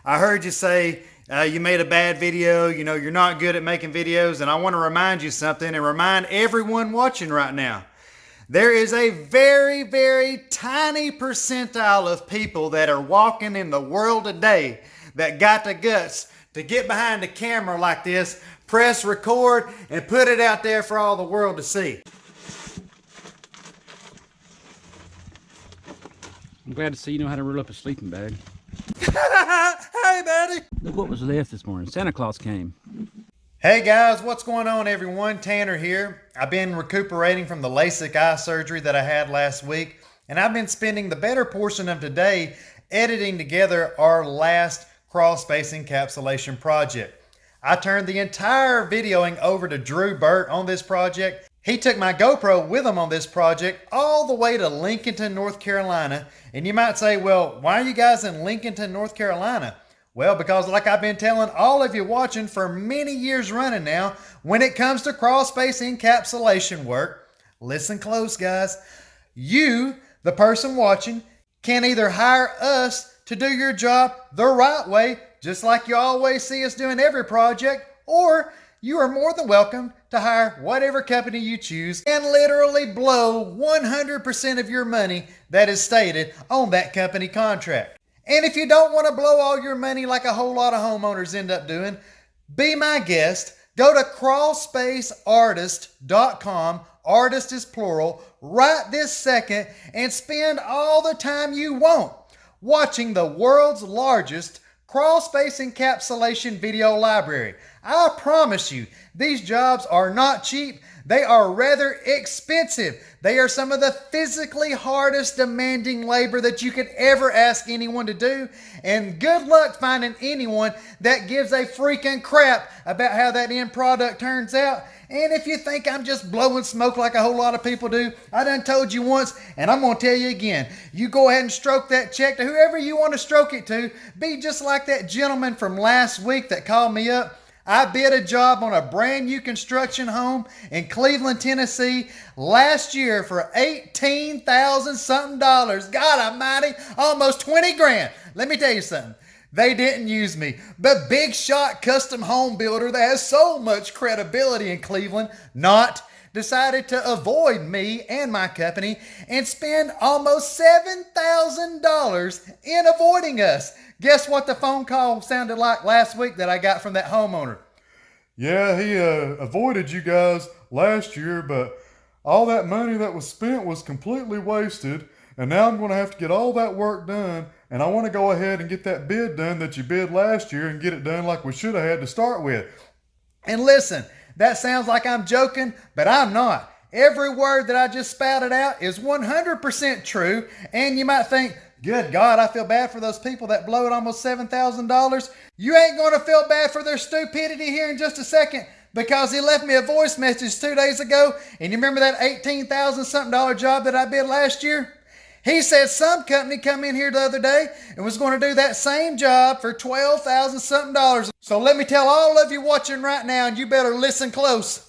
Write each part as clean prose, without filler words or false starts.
I heard you say you made a bad video, you're not good at making videos, and I want to remind you something and remind everyone watching right now. There is a very, very tiny percentile of people that are walking in the world today that got the guts to get behind a camera like this, press record, and put it out there for all the world to see. I'm glad to see you know how to roll up a sleeping bag. Hey, buddy. Look what was left this morning. Santa Claus came. Hey guys, what's going on everyone? Tanner here. I've been recuperating from the LASIK eye surgery that I had last week, and I've been spending the better portion of today editing together our last crawlspace encapsulation project. I turned the entire videoing over to Drew Burt on this project. He took my GoPro with him on this project all the way to Lincolnton, North Carolina. And you might say, well, why are you guys in Lincolnton, North Carolina? Well, because like I've been telling all of you watching for many years running now, when it comes to crawlspace encapsulation work, listen close guys, you, the person watching, can either hire us to do your job the right way, just like you always see us doing every project, or you are more than welcome to hire whatever company you choose and literally blow 100% of your money that is stated on that company contract. And if you don't want to blow all your money like a whole lot of homeowners end up doing, be my guest. Go to crawlspaceartist.com, artist is plural, right this second, and spend all the time you want watching the world's largest crawlspace encapsulation video library. I promise you, these jobs are not cheap. They are rather expensive. They are some of the physically hardest demanding labor that you could ever ask anyone to do. And good luck finding anyone that gives a freaking crap about how that end product turns out. And if you think I'm just blowing smoke like a whole lot of people do, I done told you once, and I'm going to tell you again. You go ahead and stroke that check to whoever you want to stroke it to. Be just like that gentleman from last week that called me up. I bid a job on a brand new construction home in Cleveland, Tennessee last year for $18,000 something. God almighty, almost 20 grand. Let me tell you something. They didn't use me. The big shot custom home builder that has so much credibility in Cleveland decided to avoid me and my company and spend almost $7,000 in avoiding us. Guess what the phone call sounded like last week that I got from that homeowner? Yeah, he avoided you guys last year, but all that money that was spent was completely wasted, and now I'm going to have to get all that work done, and I want to go ahead and get that bid done that you bid last year and get it done like we should have had to start with. And listen, that sounds like I'm joking, but I'm not. Every word that I just spouted out is 100% true, and you might think, good God, I feel bad for those people that blow it almost $7,000. You ain't going to feel bad for their stupidity here in just a second, because he left me a voice message 2 days ago. And you remember that $18,000 something job that I bid last year? He said some company come in here the other day and was going to do that same job for $12,000 something. So let me tell all of you watching right now, and you better listen close.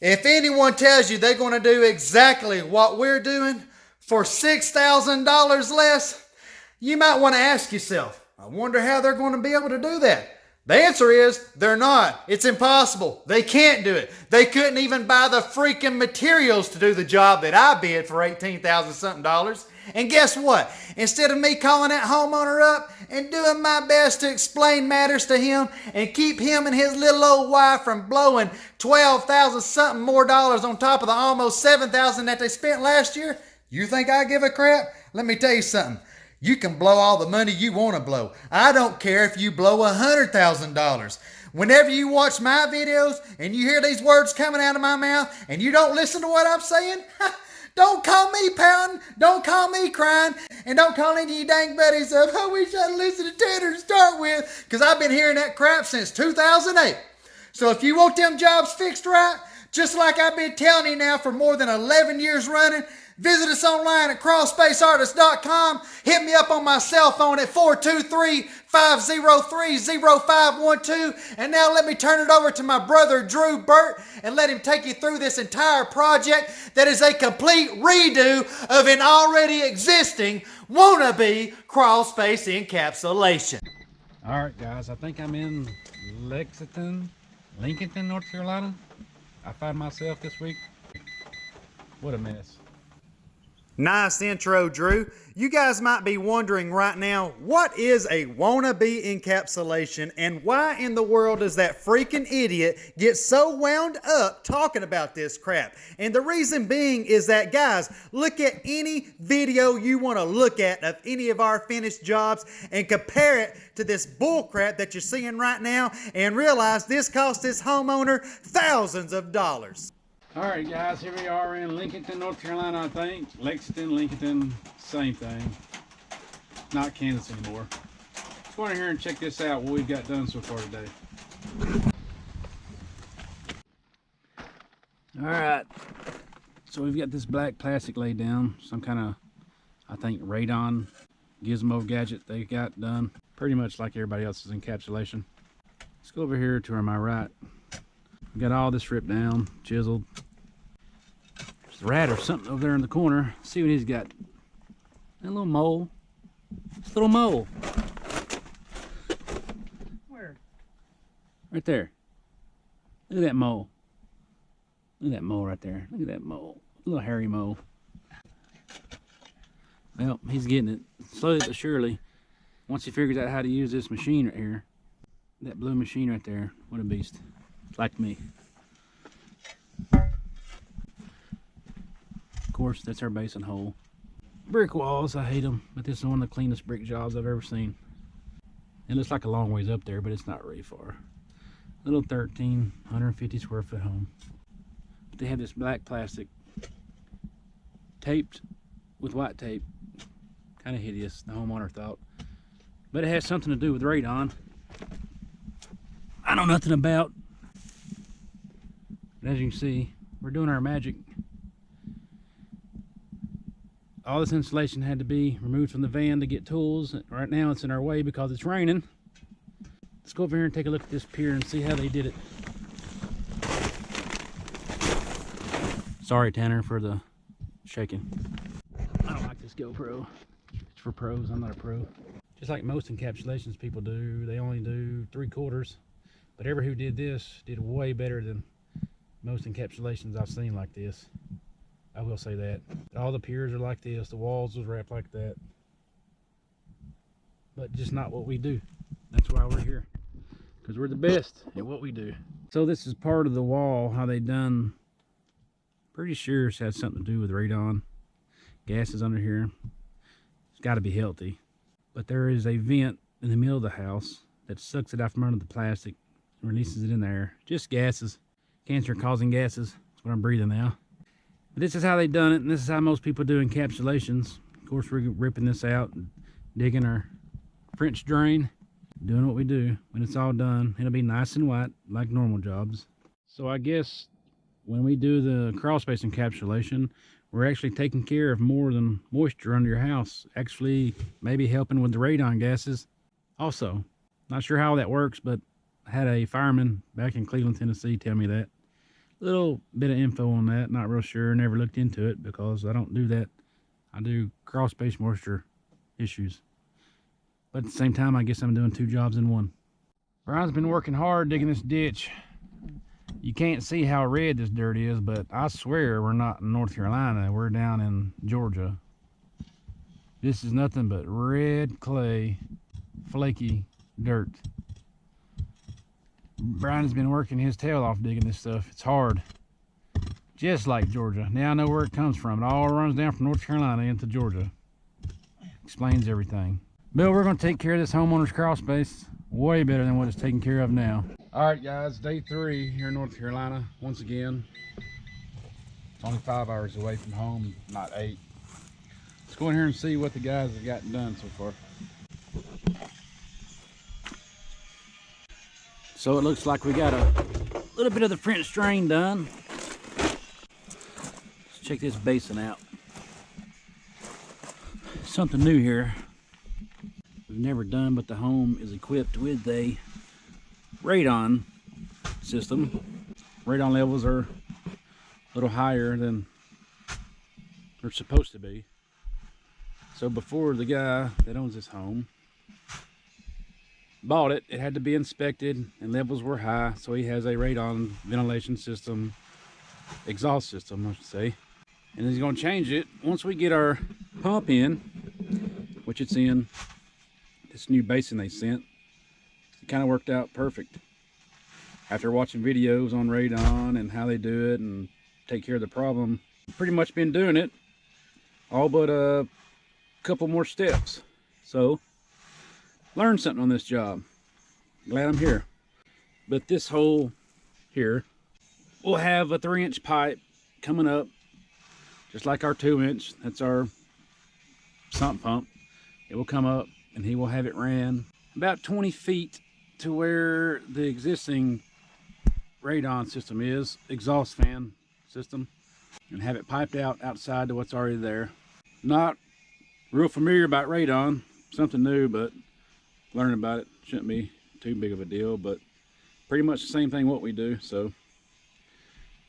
If anyone tells you they're going to do exactly what we're doing for $6,000 less, you might want to ask yourself, I wonder how they're going to be able to do that. The answer is they're not. It's impossible. They can't do it. They couldn't even buy the freaking materials to do the job that I bid for $18,000 something. And guess what? Instead of me calling that homeowner up and doing my best to explain matters to him and keep him and his little old wife from blowing $12,000 something more dollars on top of the almost $7,000 that they spent last year, you think I give a crap? Let me tell you something. You can blow all the money you want to blow. I don't care if you blow $100,000. Whenever you watch my videos and you hear these words coming out of my mouth and you don't listen to what I'm saying, don't call me pouting, don't call me crying, and don't call any of you dang buddies up. I wish I'd listened to Tanner to start with, because I've been hearing that crap since 2008. So if you want them jobs fixed right, just like I've been telling you now for more than 11 years running, visit us online at crawlspaceartist.com. Hit me up on my cell phone at 423-503-0512. And now let me turn it over to my brother Drew Burt and let him take you through this entire project that is a complete redo of an already existing wannabe crawlspace encapsulation. All right, guys, I think I'm in Lincolnton, North Carolina. I find myself this week. What a mess. Nice intro, Drew. You guys might be wondering right now, what is a wannabe encapsulation and why in the world does that freaking idiot get so wound up talking about this crap? And the reason being is that, guys, look at any video you want to look at of any of our finished jobs and compare it to this bull crap that you're seeing right now and realize this cost this homeowner thousands of dollars. All right, guys, here we are in Lincolnton, North Carolina, I think. Lexington, Lincolnton, same thing. Not Kansas anymore. Let's go in here and check this out, what we've got done so far today. All right, so we've got this black plastic laid down, some kind of, I think, Radon gizmo gadget they got done. Pretty much like everybody else's encapsulation. Let's go over here to my right. We got all this ripped down, chiseled. There's a rat or something over there in the corner. Let's see what he's got. That little mole. This little mole. Where? Right there. Look at that mole. Look at that mole right there. Look at that mole. Little hairy mole. Well, he's getting it. Slowly but surely. Once he figures out how to use this machine right here. That blue machine right there. What a beast. Like me. Of course, that's our basin hole. Brick walls, I hate them, but this is one of the cleanest brick jobs I've ever seen. It looks like a long ways up there, but it's not really far. Little 150 square foot home. But they have this black plastic taped with white tape. Kind of hideous, the homeowner thought. But it has something to do with radon. I know nothing about. But as you can see, we're doing our magic. All this insulation had to be removed from the van to get tools. Right now it's in our way because it's raining. Let's go over here and take a look at this pier and see how they did it. Sorry, Tanner, for the shaking. I don't like this GoPro. It's for pros. I'm not a pro. Just like most encapsulations people do, they only do 3/4. But everyone who did this did way better than most encapsulations I've seen like this. I will say that. All the piers are like this. The walls was wrapped like that. But just not what we do. That's why we're here. Because we're the best at what we do. So this is part of the wall, how they done. Pretty sure it's had something to do with radon. Gases under here. It's got to be healthy. But there is a vent in the middle of the house that sucks it out from under the plastic and releases it in there. Just gases. Cancer causing gases. That's what I'm breathing now. But this is how they've done it, and this is how most people do encapsulations. Of course, we're ripping this out and digging our French drain, doing what we do. When it's all done, it'll be nice and white like normal jobs. So I guess when we do the crawl space encapsulation, we're actually taking care of more than moisture under your house. Actually, maybe helping with the radon gases. Also, not sure how that works, but I had a fireman back in Cleveland, Tennessee tell me that. Little bit of info on that, not real sure, never looked into it because I don't do that. I do crawl space moisture issues. But at the same time, I guess I'm doing 2 jobs in one. Brian's been working hard digging this ditch. You can't see how red this dirt is, but I swear we're not in North Carolina. We're down in Georgia. This is nothing but red clay, flaky dirt. Brian's been working his tail off digging this stuff. It's hard. Just like Georgia. Now I know where it comes from. It all runs down from North Carolina into Georgia. Explains everything. Bill, we're going to take care of this homeowner's crawl space way better than what it's taken care of now. All right, guys. Day 3 here in North Carolina. Once again, it's only 5 hours away from home, not 8. Let's go in here and see what the guys have gotten done so far. So it looks like we got a little bit of the French drain done. Let's check this basin out. Something new here we've never done, but the home is equipped with a radon system. Radon levels are a little higher than they're supposed to be. So before, the guy that owns this home bought it, it had to be inspected and levels were high. So he has a radon ventilation system, exhaust system, I should say. And he's going to change it once we get our pump in, which it's in this new basin they sent. It kind of worked out perfect. After watching videos on radon and how they do it and take care of the problem, pretty much been doing it, all but a couple more steps. So, learned something on this job. Glad I'm here. But this hole here will have a 3-inch pipe coming up, just like our 2-inch. That's our sump pump. It will come up and he will have it ran about 20 feet to where the existing radon system is, exhaust fan system, and have it piped out outside to what's already there. Not real familiar about radon, something new, but learning about it shouldn't be too big of a deal, but pretty much the same thing what we do, so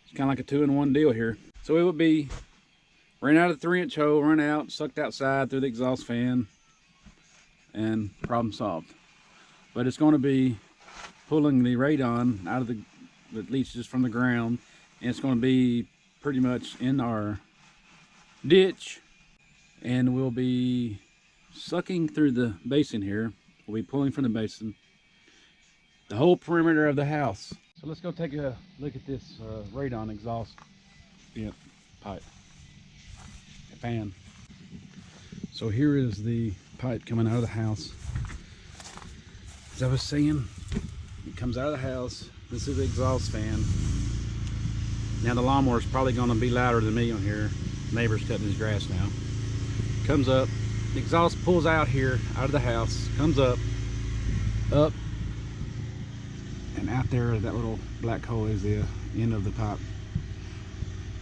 it's kind of like a 2-in-1 deal here. So it would be ran out of the 3-inch hole, run out, sucked outside through the exhaust fan, and problem solved. But it's going to be pulling the radon out of the, that leaches from the ground, and it's going to be pretty much in our ditch, and we'll be sucking through the basin here. We'll be pulling from the basin the whole perimeter of the house. So let's go take a look at this radon exhaust vent pipe fan. So here is the pipe coming out of the house. As I was saying, it comes out of the house. This is the exhaust fan. Now the lawnmower is probably going to be louder than me on here. Neighbor's cutting his grass now. Comes up, the exhaust pulls out here, out of the house, comes up, and out there, that little black hole is the end of the pipe,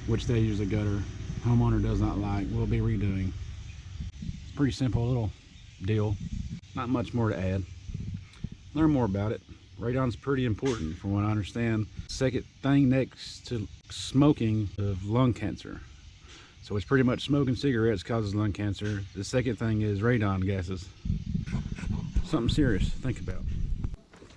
which they use a gutter. Homeowner does not like, we'll be redoing. It's a pretty simple little deal, not much more to add. Learn more about it. Radon's pretty important from what I understand. Second thing next to smoking of lung cancer. So it's pretty much smoking cigarettes causes lung cancer. The second thing is radon gases. Something serious to think about.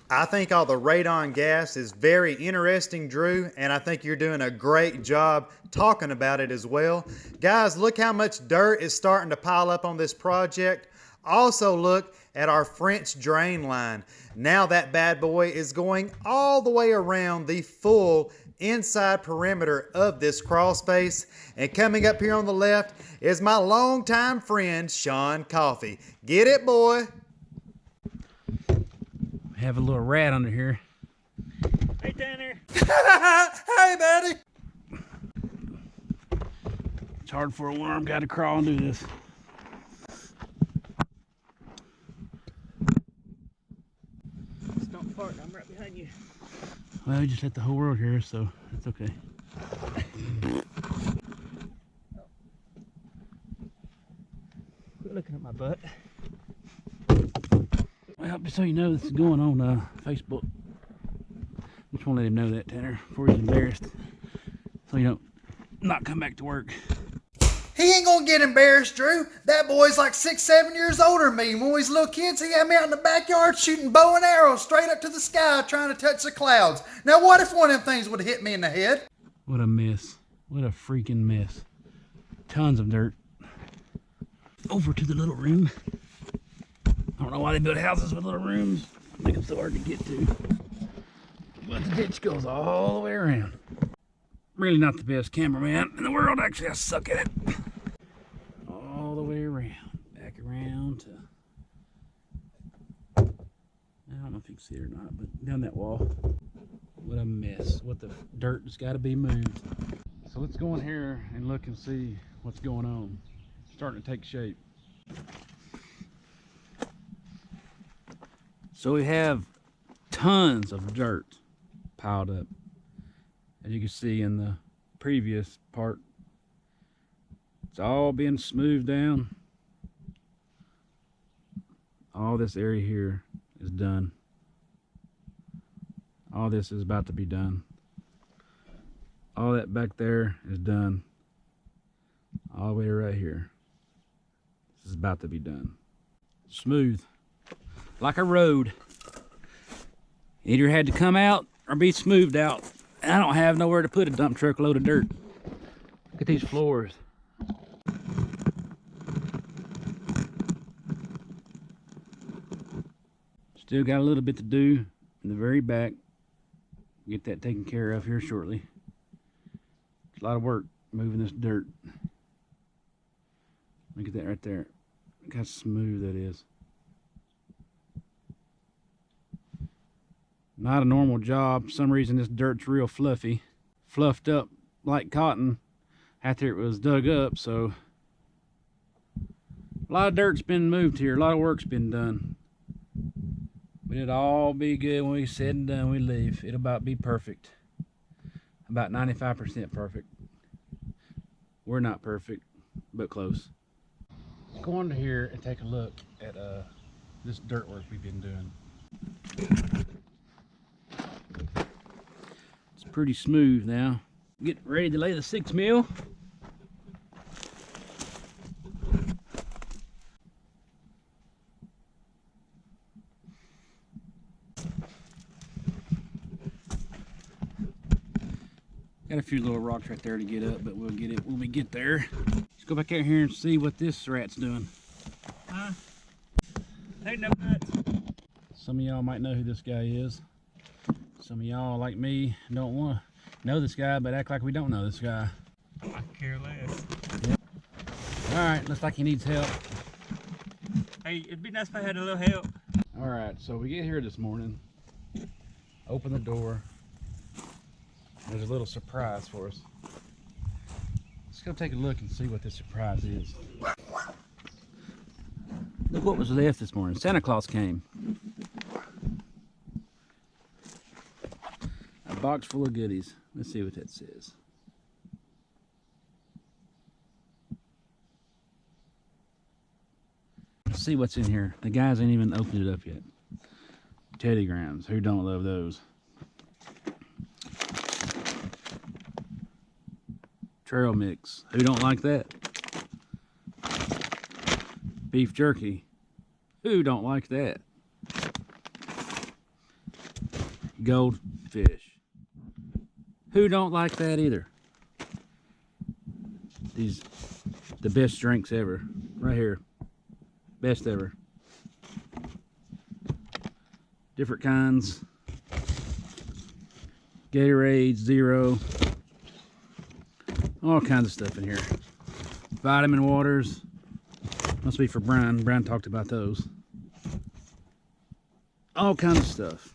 I think all the radon gas is very interesting, Drew, and I think you're doing a great job talking about it as well. Guys, look how much dirt is starting to pile up on this project. Also look at our French drain line. Now that bad boy is going all the way around the full inside perimeter of this crawl space. And coming up here on the left is my longtime friend, Sean Coffey. Get it, boy? Have a little rat under here. Hey, Tanner. Hey, buddy. It's hard for a worm guy to crawl and do this. Just don't fart, I'm right behind you. Well, you just let the whole world hear us, so it's okay. Quit looking at my butt. Well, just so you know, this is going on Facebook. Just want to let him know that, Tanner, before he's embarrassed. So you don't not come back to work. He ain't gonna get embarrassed, Drew. That boy's like 6, 7 years older than me. When we was little kids, he had me out in the backyard shooting bow and arrows straight up to the sky trying to touch the clouds. Now what if one of them things would have hit me in the head? What a mess. What a freaking mess. Tons of dirt. Over to the little room. I don't know why they build houses with little rooms. Make them so hard to get to. But the ditch goes all the way around. Really not the best cameraman in the world. Actually, I suck at it. All the way around. Back around to... I don't know if you can see it or not, but down that wall. What a mess. What the dirt has got to be moved. So let's go in here and look and see what's going on. It's starting to take shape. So we have tons of dirt piled up. As you can see in the previous part, it's all being smoothed down. All this area here is done. All this is about to be done. All that back there is done. All the way right here. This is about to be done. Smooth. Like a road. Either had to come out or be smoothed out. I don't have nowhere to put a dump truck load of dirt. Look at these floors. Still got a little bit to do in the very back. Get that taken care of here shortly. It's a lot of work moving this dirt. Look at that right there. Look how smooth that is. Not a normal job. For some reason this dirt's real fluffy. Fluffed up like cotton after it was dug up, so a lot of dirt's been moved here. A lot of work's been done. But it'll all be good when we said and done, we leave. It'll about be perfect. About 95% perfect. We're not perfect, but close. Let's go under here and take a look at this dirt work we've been doing. It's pretty smooth now. Getting ready to lay the 6 mil. Got a few little rocks right there to get up, but we'll get it when we get there. Let's go back out here and see what this rat's doing. Huh? Ain't no nuts. Some of y'all might know who this guy is. Some of y'all, like me, don't want to know this guy, but act like we don't know this guy. I care less. Yep. All right, looks like he needs help. Hey, it'd be nice if I had a little help. All right, so we get here this morning, open the door. There's a little surprise for us. Let's go take a look and see what this surprise is. Look what was left this morning. Santa Claus came. A box full of goodies. Let's see what that says. Let's see what's in here. The guys ain't even opened it up yet. Teddy Grahams. Who don't love those? Trail mix. Who don't like that? Beef jerky. Who don't like that? Goldfish. Who don't like that either? These, the best drinks ever. Right here. Best ever. Different kinds. Gatorade, Zero. All kinds of stuff in here. Vitamin waters. Must be for Brian. Brian talked about those. All kinds of stuff.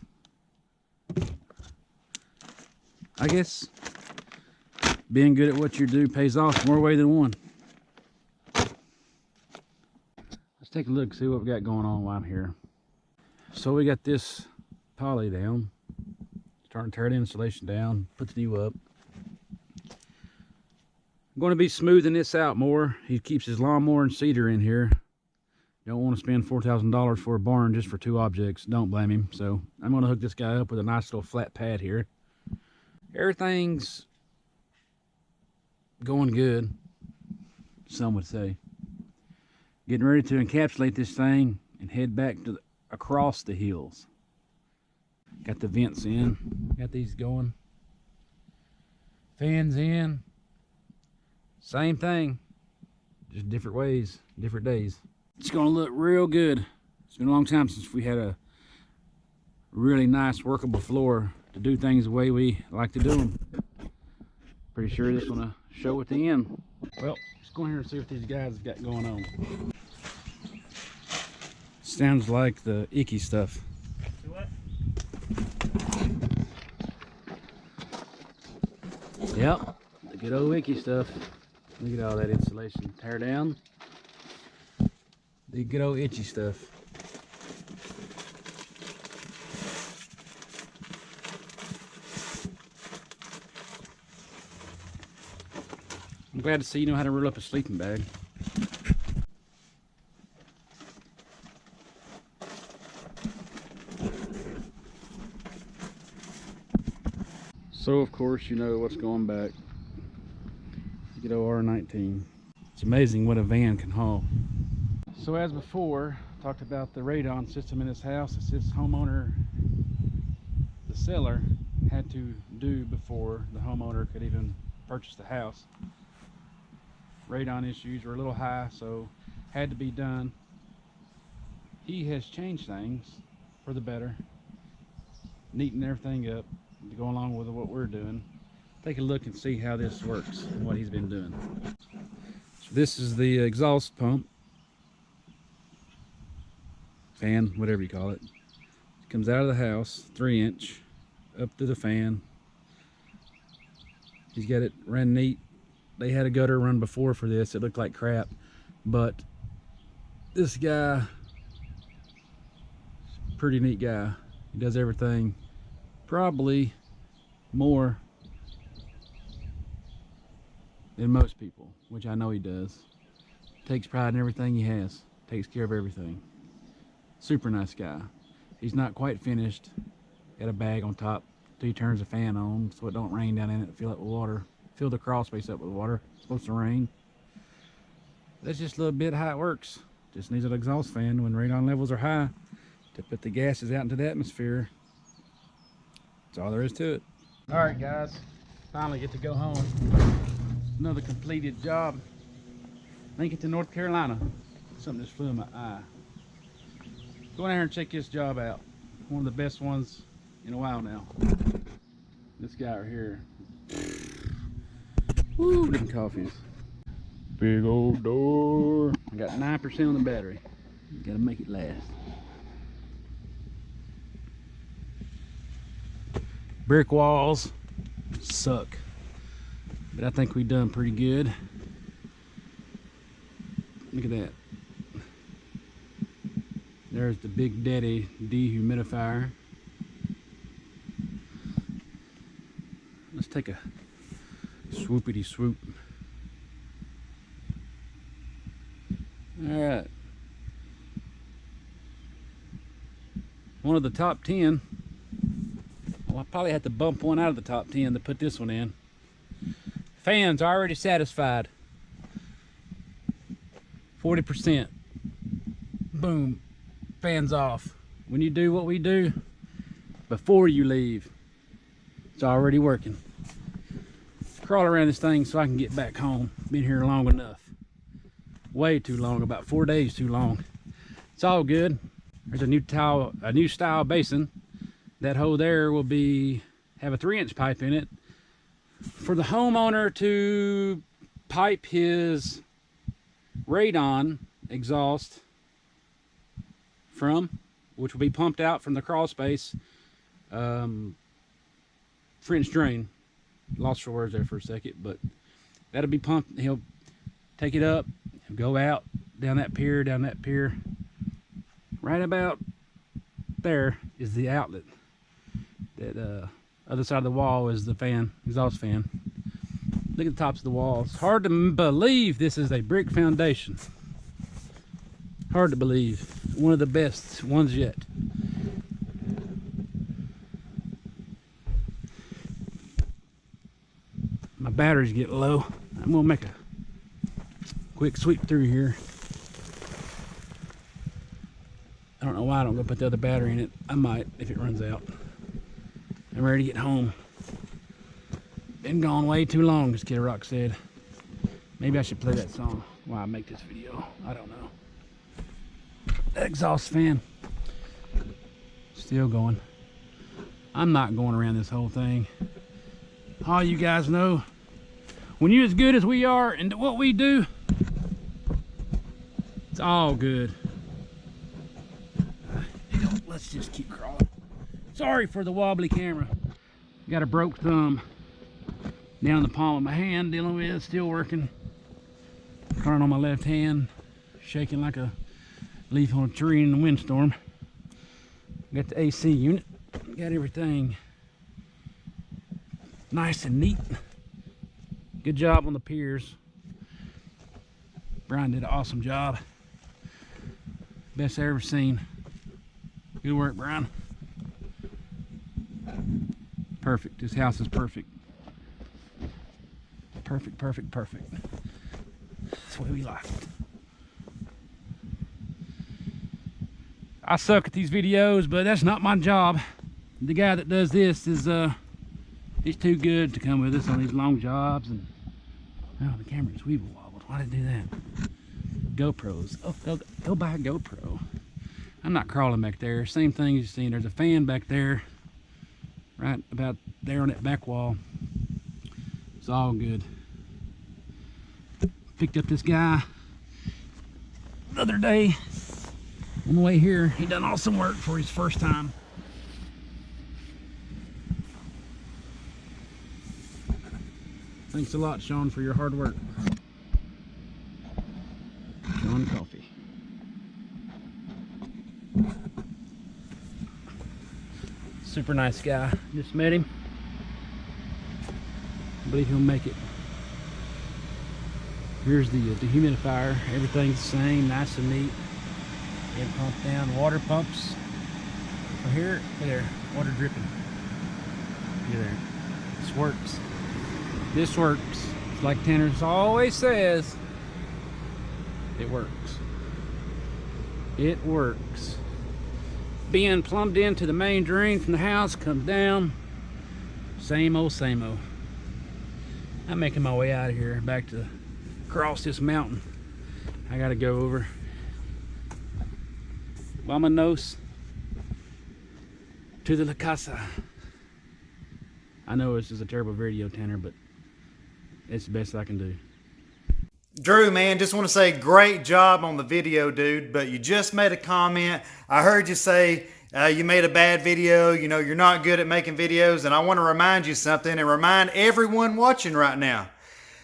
I guess being good at what you do pays off more way than one. Let's take a look, see what we got going on while I'm here. So we got this poly down. Starting to tear the insulation down, put the new up. I'm going to be smoothing this out more. He keeps his lawnmower and seeder in here. Don't want to spend $4,000 for a barn just for 2 objects. Don't blame him. So I'm going to hook this guy up with a nice little flat pad here. Everything's going good, some would say. Getting ready to encapsulate this thing and head back to across the hills. Got the vents in. Got these going. Fans in. Same thing, just different ways, different days. It's gonna look real good. It's been a long time since we had a really nice workable floor to do things the way we like to do them. Pretty sure this one will show at the end. Well, let's go in here and see what these guys have got going on. Sounds like the icky stuff. What? Yep, the good old icky stuff. Look at all that insulation. Tear down. The good old itchy stuff. I'm glad to see you know how to roll up a sleeping bag. So of course you know what's going back. Good old R19. It's amazing what a van can haul. So as before, talked about the radon system in this house. It's this homeowner seller had to do before the homeowner could even purchase the house. Radon issues were a little high, so had to be done. He has changed things for the better, neaten everything up to go along with what we're doing. Take a look and see how this works and what he's been doing. So this is the exhaust pump, fan, whatever you call it. It comes out of the house, 3-inch, up to the fan. He's got it ran neat. They had a gutter run before for this. It looked like crap, but this guy, pretty neat guy. He does everything probably more than most people, which I know he does. Takes pride in everything he has. Takes care of everything. Super nice guy. He's not quite finished. Got a bag on top till he turns the fan on so it don't rain down in it, fill it with water. Fill the crawl space up with water. It's supposed to rain. That's just a little bit how it works. Just needs an exhaust fan when radon levels are high to put the gases out into the atmosphere. That's all there is to it. All right, guys. Finally get to go home. Another completed job. Lincolnton, North Carolina. Something just flew in my eye. Go in there and check this job out. One of the best ones in a while now. This guy right here. Woo, them coffees. Big old door. I got 9% on the battery. Gotta make it last. Brick walls suck, but I think we've done pretty good. Look at that. There's the Big Daddy dehumidifier. Let's take a swoopity swoop. All right. One of the top 10. Well, I probably had to bump one out of the top 10 to put this one in. Fans already satisfied. 40%. Boom. Fans off. When you do what we do, before you leave, it's already working. Crawl around this thing so I can get back home. Been here long enough. Way too long, about 4 days too long. It's all good. There's a new style basin. That hole there will have a 3-inch pipe in it for the homeowner to pipe his radon exhaust from, which will be pumped out from the crawl space French drain. Lost for words there for a second, but that'll be pumped. He'll take it up, he'll go out down that pier, right about there is the outlet. That other side of the wall is the fan, exhaust fan. Look at the tops of the walls. Hard to believe this is a brick foundation. Hard to believe. One of the best ones yet. My batteries get low. I'm gonna make a quick sweep through here. I don't know why I don't go put the other battery in it. I might if it runs out. I'm ready to get home. Been gone way too long, as Kid Rock said. Maybe I should play that song while I make this video. I don't know. That exhaust fan. Still going. I'm not going around this whole thing. All you guys know, when you're as good as we are and what we do, it's all good. Let's just keep crawling. Sorry for the wobbly camera. Got a broke thumb down the palm of my hand dealing with it, still working. Current on my left hand, shaking like a leaf on a tree in the windstorm. Got the AC unit, got everything nice and neat. Good job on the piers. Brian did an awesome job. Best I ever seen. Good work, Brian. Perfect. This house is perfect. Perfect, perfect, perfect. That's the way we like it. I suck at these videos, but that's not my job. The guy that does this is he's too good to come with us on these long jobs. And oh, the camera's weeble wobbled. Why did it do that? GoPros. Oh, go buy a GoPro. I'm not crawling back there. Same thing you've seen. There's a fan back there, right about there on that back wall. It's all good. Picked up this guy the other day on the way here. He done awesome work for his first time. Thanks a lot, Sean, for your hard work. Sean Coffee. Super nice guy. Just met him. I believe he'll make it. Here's the dehumidifier. Everything's the same, nice and neat. Get pumped down. Water pumps. Over here, look there, water dripping. Look there. This works. This works. It's like Tanner always says. It works. It works. Being plumbed into the main drain from the house, comes down. Same old, same old. I'm making my way out of here, back to across this mountain. I gotta go over Vámonos to the La Casa. I know this is a terrible video, Tanner, but it's the best I can do. Drew, man, just want to say great job on the video, dude. But you just made a comment. I heard you say you made a bad video. You know, you're not good at making videos. And I want to remind you something and remind everyone watching right now.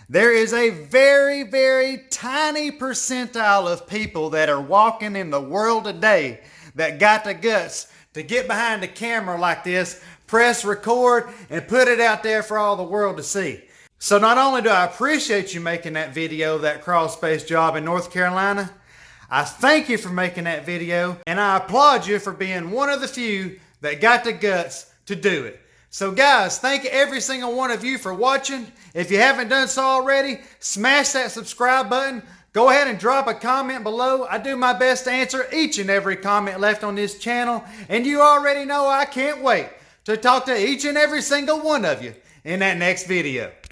There is a very, very tiny percentile of people that are walking in the world today that got the guts to get behind the camera like this, press record, and put it out there for all the world to see. So not only do I appreciate you making that video, that crawl space job in North Carolina, I thank you for making that video, and I applaud you for being one of the few that got the guts to do it. So guys, thank every single one of you for watching. If you haven't done so already, smash that subscribe button. Go ahead and drop a comment below. I do my best to answer each and every comment left on this channel. And you already know I can't wait to talk to each and every single one of you in that next video.